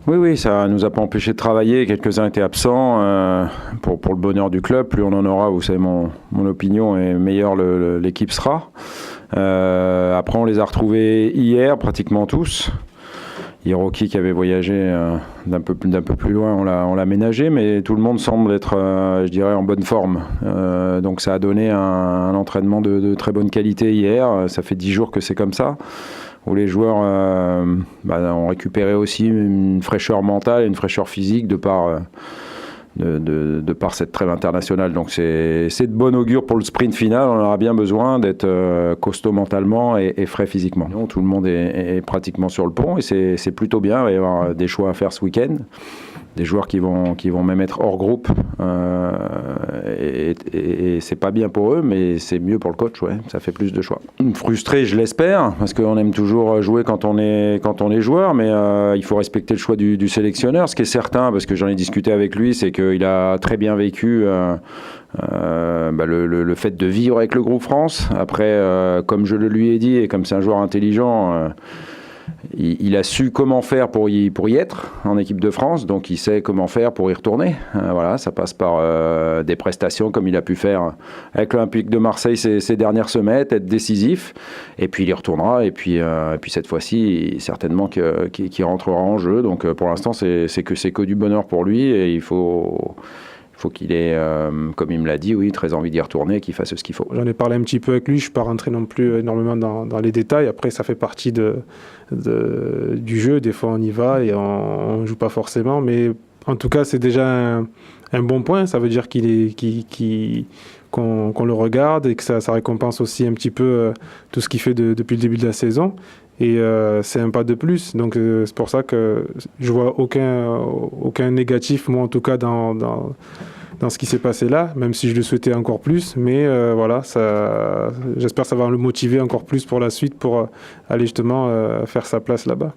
Oui, ça nous a pas empêché de travailler. Quelques-uns étaient absents pour le bonheur du club. Plus on en aura, vous savez, mon opinion, et meilleure l'équipe sera. Après, on les a retrouvés hier, pratiquement tous. Hiroki qui avait voyagé d'un peu plus loin, on l'a ménagé, mais tout le monde semble être, je dirais, en bonne forme. Donc ça a donné un entraînement de très bonne qualité hier. Ça fait 10 jours que c'est comme ça, où les joueurs ont récupéré aussi une fraîcheur mentale et une fraîcheur physique de par cette trêve internationale. Donc c'est de bon augure pour le sprint final. On aura bien besoin d'être costaud mentalement et frais physiquement. Donc, tout le monde est pratiquement sur le pont et c'est plutôt bien. Il va y avoir des choix à faire ce week-end. Des joueurs qui vont même être hors groupe. Et c'est pas bien pour eux, mais c'est mieux pour le coach. Ouais, ça fait plus de choix. Frustré, je l'espère, parce qu'on aime toujours jouer quand on est joueur, mais il faut respecter le choix du sélectionneur. Ce qui est certain, parce que j'en ai discuté avec lui, c'est qu'il a très bien vécu le fait de vivre avec le groupe France. Après, comme je le lui ai dit, et comme c'est un joueur intelligent, il a su comment faire pour y être en équipe de France, donc il sait comment faire pour y retourner. Voilà, ça passe par des prestations comme il a pu faire avec l'Olympique de Marseille ces dernières semaines, être décisif, et puis il y retournera, et puis cette fois-ci, certainement qu'il rentrera en jeu. Donc pour l'instant, c'est que du bonheur pour lui, et il faut qu'il ait, comme il me l'a dit, oui, très envie d'y retourner, qu'il fasse ce qu'il faut. J'en ai parlé un petit peu avec lui, je ne suis pas rentré non plus énormément dans les détails. Après, ça fait partie du jeu. Des fois, on y va et on ne joue pas forcément. Mais en tout cas, c'est déjà un bon point. Ça veut dire qu'on le regarde et que ça récompense aussi un petit peu tout ce qu'il fait depuis le début de la saison. Et c'est un pas de plus. Donc, c'est pour ça que je vois aucun négatif, moi en tout cas, dans ce qui s'est passé là, même si je le souhaitais encore plus. Mais voilà, j'espère que ça va le motiver encore plus pour la suite, pour aller justement faire sa place là-bas.